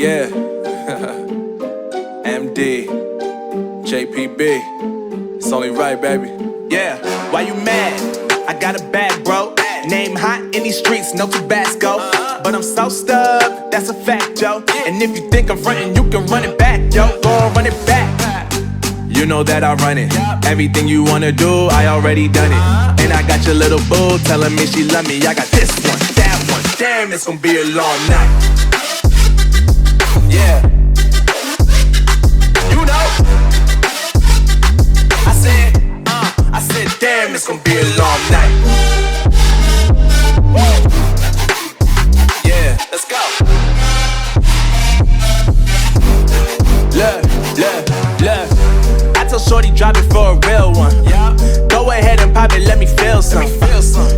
yeah. MD, JPB, it's only right, baby. Yeah, why you mad? I got a bag, bro. Name hot in these streets, no Tabasco. But I'm so stubbed, that's a fact, yo. And if you think I'm frontin', you can run it back, yo. Go on, run it back. You know that I run it. Everything you wanna do, I already done it. And I got your little boo telling me she love me. I got this one, that one. Damn, it's gonna be a long night. Yeah. You know. I said, damn, it's gonna be a long night. Yeah, let's go. Look. I told Shorty drop it for a real one. Go ahead and pop it, let me feel some.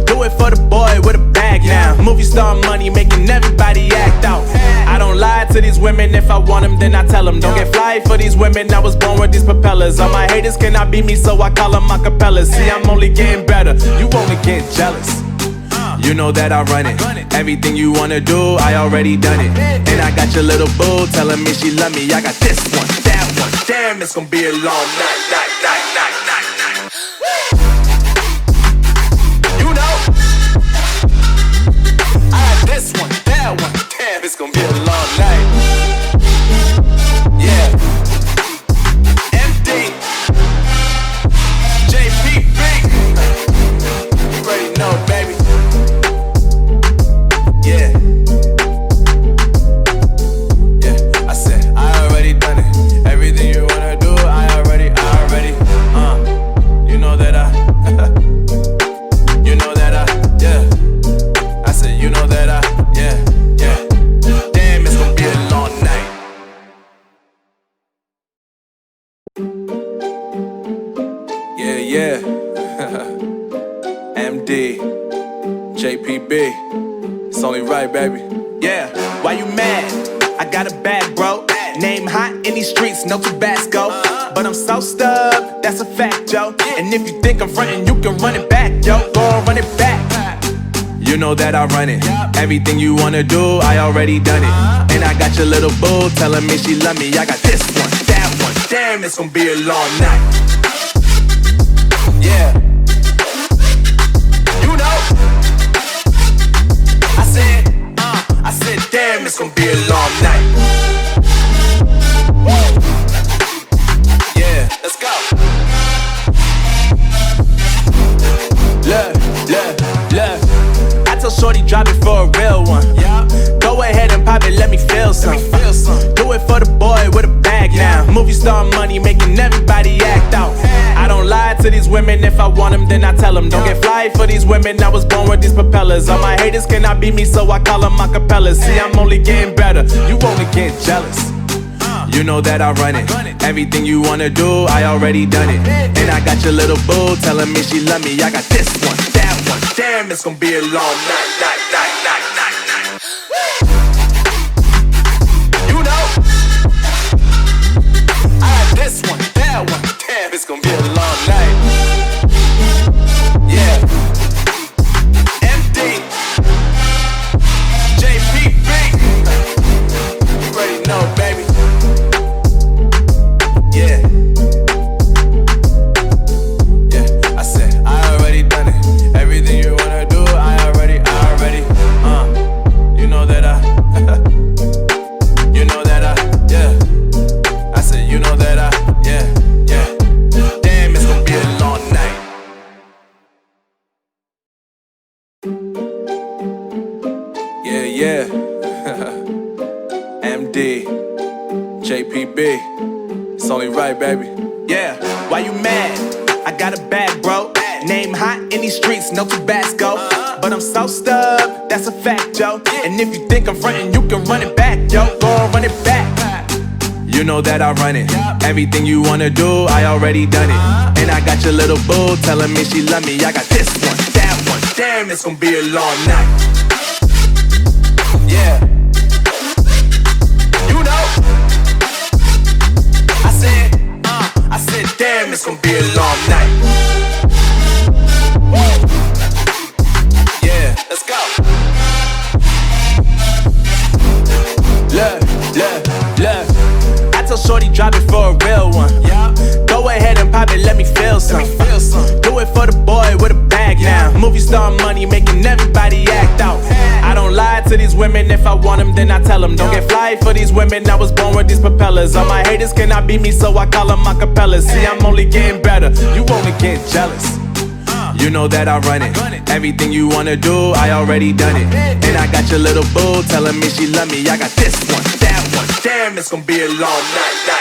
Do it for the boy with a bag now. Movie star money making everybody act out. I don't lie to these women, if I want them then I tell them. Don't get fly for these women, I was born with these propellers. All my haters cannot beat me, so I call them acapellas. See, I'm only getting better, you only get jealous. You know that I run it. Everything you wanna do, I already done it. And I got your little boo telling me she love me. I got this one, that one. Damn, it's gonna be a long night. You know, I got this one, that one. Damn, it's gonna be a long night. Yeah. MD, JPB. You already know, baby. Yeah, I said, I already done it. Everything you wanna do, I already, you know that yeah. I said, you know that yeah. Damn, it's gonna be a long night. Yeah. MD, JPB. It's only right, baby. Yeah, why you mad? I got a bag, bro. Name hot in these streets, no Tabasco. But I'm so stubbed, that's a fact, yo. And if you think I'm frontin', you can run it back, yo. Go on, run it back. You know that I run it. Everything you wanna do, I already done it. And I got your little boo telling me she love me. I got this one, that one. Damn, it's gonna be a long night. Yeah. You know. I said, damn, it's gonna be a long night. Yeah, let's go. Look. I told Shorty drop it for a real one. Go ahead and pop it, let me feel some. Do it for the boy with a bag now. Movie star money making everybody act out. I don't lie to these women, if I want them then I tell them. Don't get fly for these women, I was born with these propellers. All my haters cannot beat me, so I call them acapellas. See, I'm only getting better, you only get jealous. You know that I run it. Everything you wanna do, I already done it. And I got your little boo telling me she love me. I got this one, that one. Damn, it's gonna be a long night. You know, I got this one, that one. Damn, it's gonna be a long night. Yeah. MD, JPB. You already know, baby. Yeah. I said, I already done it. Everything you wanna do, I already. You know that yeah. I said, you know that yeah. Damn, it's gonna be a long night. Yeah. MD, JPB. It's only right, baby. Yeah, why you mad? I got a bag, bro. Name hot in these streets, no Tabasco. But I'm so stubbed, that's a fact, yo. And if you think I'm frontin', you can run it back, yo. Go on, run it back. You know that I run it. Everything you wanna do, I already done it. And I got your little boo telling me she love me. I got this one, that one. Damn, it's gonna be a long night. Yeah. You know. I said, damn, it's gonna be a long night. Yeah, let's go. Look. told shorty drop it for a real one. Go ahead and pop it, let me feel some. Do it for the boy with a bag now. Movie star money making everybody act out. I don't lie to these women, if I want them then I tell them. Don't get fly for these women, I was born with these propellers. All my haters cannot beat me, so I call them acapellas. See, I'm only getting better, you only get jealous. You know that I run it. Everything you wanna do, I already done it. And I got your little boo telling me she love me. I got this one, that one. Damn, it's gonna be a long night.